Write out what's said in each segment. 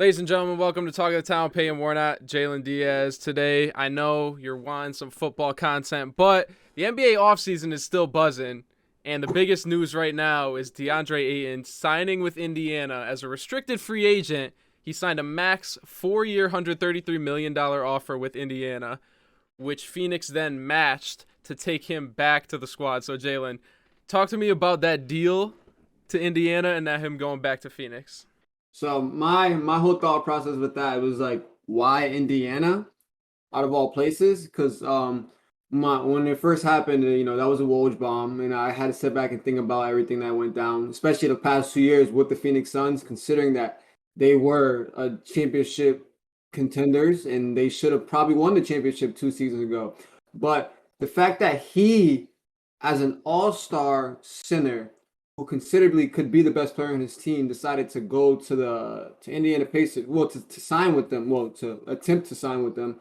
Ladies and gentlemen, welcome to Talk of the Town. Peyton Warnott, Jalen Diaz. Today, I know you're wanting some football content, but the NBA offseason is still buzzing, and the biggest news right now is DeAndre Ayton signing with Indiana as a restricted free agent. He signed a max 4-year, $133 million offer with Indiana, which Phoenix then matched to take him back to the squad. So, Jalen, talk to me about that deal to Indiana and now him going back to Phoenix. So my whole thought process with that was like, why Indiana out of all places? Because when it first happened, that was a Woj bomb, and I had to sit back and think about everything that went down, especially the past 2 years with the Phoenix Suns, considering that they were a championship contenders and they should have probably won the championship 2 seasons ago. But the fact that he, as an all-star center, who considerably could be the best player on his team, decided to go to Indiana Pacers, to sign with them, to attempt to sign with them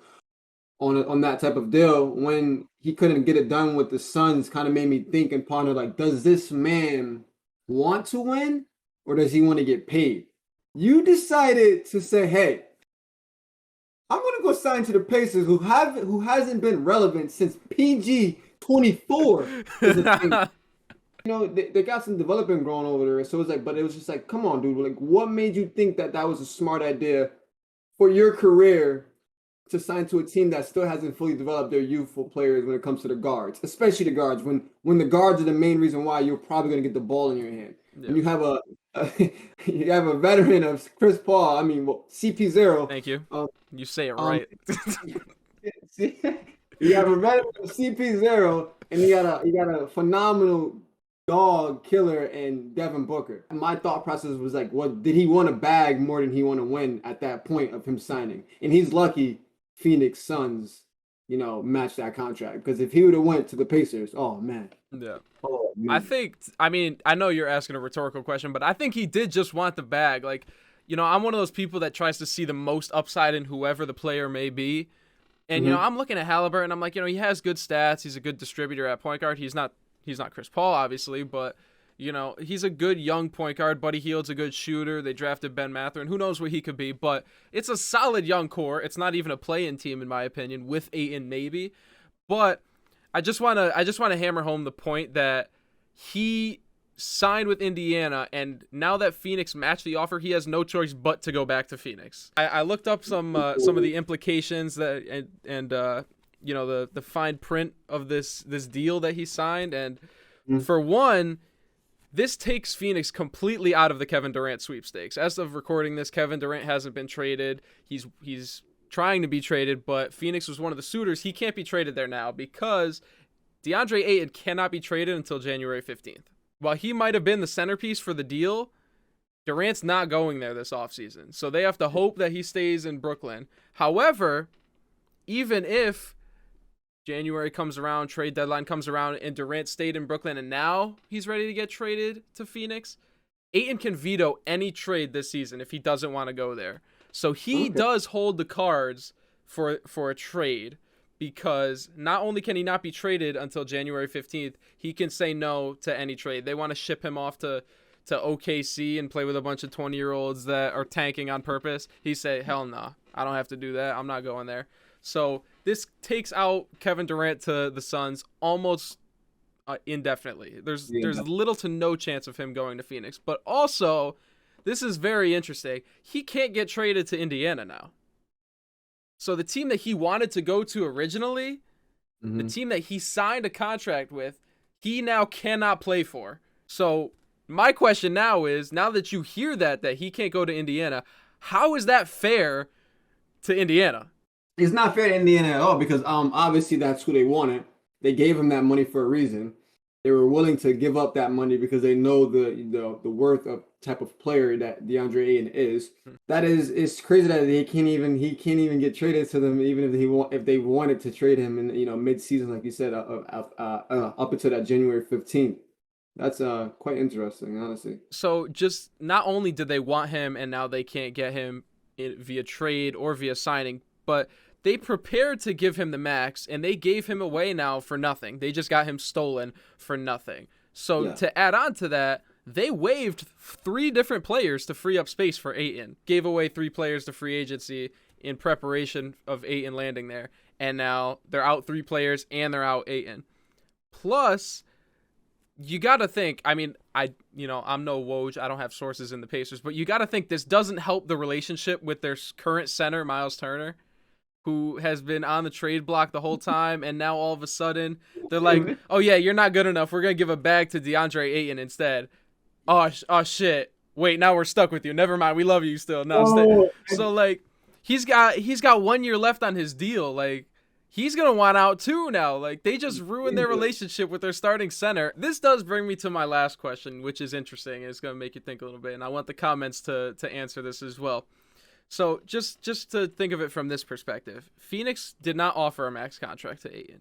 on that type of deal when he couldn't get it done with the Suns, kind of made me think and ponder, like, does this man want to win or does he want to get paid? You decided to say, hey, I'm going to go sign to the Pacers, who hasn't been relevant since PG 24. They got some development growing over there. So it's like, but it was just like, come on, dude. Like, what made you think that was a smart idea for your career to sign to a team that still hasn't fully developed their youthful players when it comes to the guards, especially the guards, when the guards are the main reason why you're probably going to get the ball in your hand. Yeah. And you have a veteran of Chris Paul. I mean, CP0. Thank you. You say it right. You have a veteran of CP0, and you got a phenomenal dog killer and Devin Booker. My thought process was like, what did he want to bag more than he want to win at that point of him signing? And he's lucky Phoenix Suns, matched that contract, because if he would have went to the Pacers, oh man. Yeah. Oh, man. I know you're asking a rhetorical question, but I think he did just want the bag. Like, I'm one of those people that tries to see the most upside in whoever the player may be. And, I'm looking at Halliburton, I'm like, he has good stats. He's a good distributor at point guard. He's not Chris Paul, obviously, but, he's a good young point guard. Buddy Hield's a good shooter. They drafted Ben Mathurin. Who knows what he could be, but it's a solid young core. It's not even a play-in team, in my opinion, with Ayton maybe. But I just want to hammer home the point that he signed with Indiana, and now that Phoenix matched the offer, he has no choice but to go back to Phoenix. I looked up some of the implications that and the fine print of this deal that he signed, and for one, this takes Phoenix completely out of the Kevin Durant sweepstakes. As of recording this, Kevin Durant hasn't been traded. He's trying to be traded, but Phoenix was one of the suitors. He can't be traded there now because DeAndre Ayton cannot be traded until January 15th. While he might have been the centerpiece for the deal, Durant's not going there this offseason. So they have to hope that he stays in Brooklyn. However, even if January comes around, trade deadline comes around, and Durant stayed in Brooklyn and now he's ready to get traded to Phoenix, Ayton can veto any trade this season if he doesn't want to go there. So he does hold the cards for a trade, because not only can he not be traded until January 15th, he can say no to any trade. They want to ship him off to OKC and play with a bunch of 20-year-olds that are tanking on purpose. He say, hell no, I don't have to do that. I'm not going there. So this takes out Kevin Durant to the Suns almost indefinitely. There's little to no chance of him going to Phoenix. But also, this is very interesting. He can't get traded to Indiana now. So the team that he wanted to go to originally, the team that he signed a contract with, he now cannot play for. So my question now is, now that you hear that he can't go to Indiana, how is that fair to Indiana? It's not fair to Indiana at all, because obviously that's who they wanted. They gave him that money for a reason. They were willing to give up that money because they know the worth of type of player that DeAndre Ayton is. That is, it's crazy that he can't even get traded to them, even if they wanted to trade him in mid-season, like you said, up until that January 15th. That's quite interesting, honestly. So just not only did they want him and now they can't get him via trade or via signing, but they prepared to give him the max, and they gave him away now for nothing. They just got him stolen for nothing. So to add on to that, they waived 3 different players to free up space for Ayton. Gave away 3 players to free agency in preparation of Ayton landing there. And now they're out 3 players and they're out Ayton. Plus, you got to think, I mean, I'm no Woj, I don't have sources in the Pacers, but you got to think this doesn't help the relationship with their current center, Miles Turner, who has been on the trade block the whole time, and now all of a sudden they're like, oh yeah, you're not good enough, we're going to give a bag to DeAndre Ayton instead. Oh shit, wait, now we're stuck with you, never mind, we love you still. No, so like, he's got 1 year left on his deal, like, he's going to want out too now. Like, they just ruined their relationship with their starting center. This does bring me to my last question, which is interesting. It's going to make you think a little bit, and I want the comments to answer this as well. So just to think of it from this perspective, Phoenix did not offer a max contract to Ayton.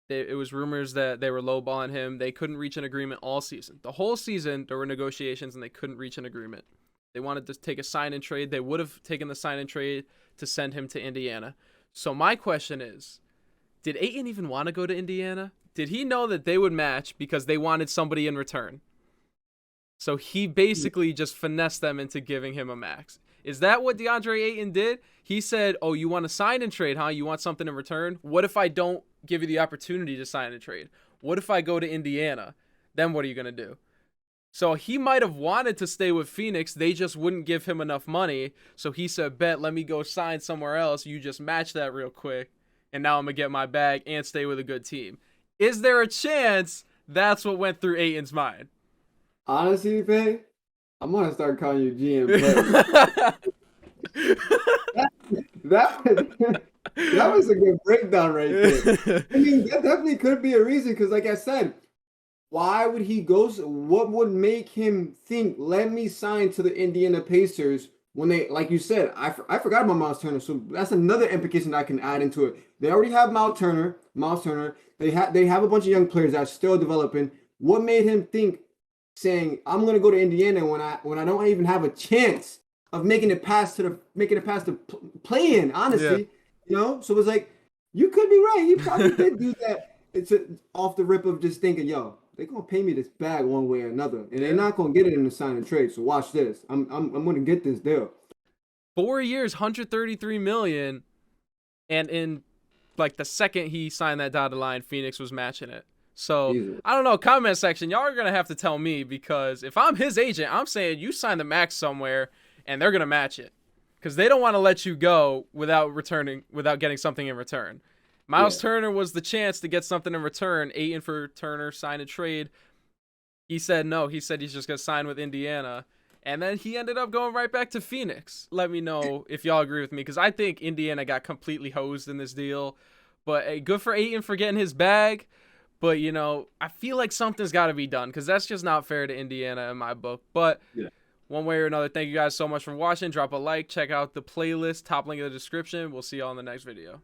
It was rumors that they were lowballing him. They couldn't reach an agreement all season. The whole season, there were negotiations, and they couldn't reach an agreement. They wanted to take a sign-and-trade. They would have taken the sign-and-trade to send him to Indiana. So my question is, did Ayton even want to go to Indiana? Did he know that they would match because they wanted somebody in return? So he basically just finessed them into giving him a max. Is that what DeAndre Ayton did? He said, oh, you want to sign and trade, huh? You want something in return? What if I don't give you the opportunity to sign and trade? What if I go to Indiana? Then what are you going to do? So he might have wanted to stay with Phoenix. They just wouldn't give him enough money. So he said, bet, let me go sign somewhere else. You just match that real quick. And now I'm going to get my bag and stay with a good team. Is there a chance that's what went through Ayton's mind? Honestly, Pay, I'm going to start calling you GM. That was a good breakdown right there. I mean, that definitely could be a reason because, like I said, why would he go? What would make him think, let me sign to the Indiana Pacers when they, like you said, I forgot about Miles Turner. So that's another implication I can add into it. They already have Miles Turner. They have a bunch of young players that are still developing. What made him think, saying, I'm going to go to Indiana when I don't even have a chance of making it past the play-in, honestly. Yeah. So it's like, you could be right. He probably did do that. It's off the rip of just thinking, yo, they're gonna pay me this bag one way or another, and they're not gonna get it in the sign and trade. So watch this. I'm gonna get this deal. 4 years, $133 million, and in like the second he signed that dotted line, Phoenix was matching it. So easy. I don't know. Comment section, y'all are gonna have to tell me, because if I'm his agent, I'm saying you sign the max somewhere, and they're gonna match it, because they don't want to let you go without getting something in return. Miles Turner was the chance to get something in return. Ayton for Turner, sign and trade. He said no. He said he's just going to sign with Indiana. And then he ended up going right back to Phoenix. Let me know if y'all agree with me, because I think Indiana got completely hosed in this deal. But good for Ayton for getting his bag. But, I feel like something's got to be done, because that's just not fair to Indiana in my book. But one way or another, thank you guys so much for watching. Drop a like. Check out the playlist. Top link in the description. We'll see y'all in the next video.